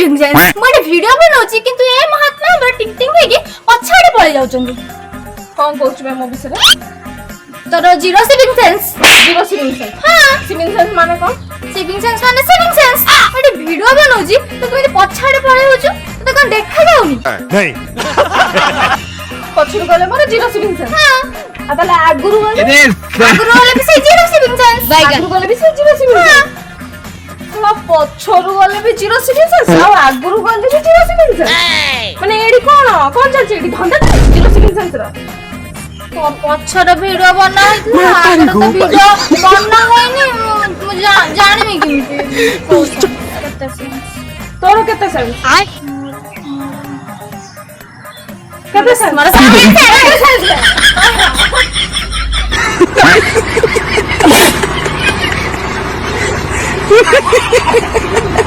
Civic sense मोटे video बनौची किंतु ए महात्मा बड़ टिंग टिंग हे के पछाड़े पळे जाउचंदी कौन कहूछ बे मो विषय तोर जीरो सिविक सेंस जीरो सिविंग सेंस हां सिविंग सेंस माने कौन सिविक सेंस माने सिविक सेंस मोटे वीडियो बनौची तो तुम पछाड़े पळे होचो तो कोन देखा जाउनी नहीं पछुर गले मोर जीरो सिविंग सेंस हां आ ताले आगुरु गले आगुरु वाले भी से जीरो सिविक सेंस आगुरु गले भी से जीरो सिविंग सेंस तो पछुर गले भी जीरो सिविंग सेंस आ आगुरु गले भी जीरो सिविंग सेंस माने एडी कोन चलचे एडी धंदा जीरो सिविंग सेंस रो तो पछर वीडियो बना है आगे तो वीडियो बना होइनी मुझे जानिमी किमिति केते सेंस तोर केते सेंस केते सेंस मारा sense Ha ha ha ha!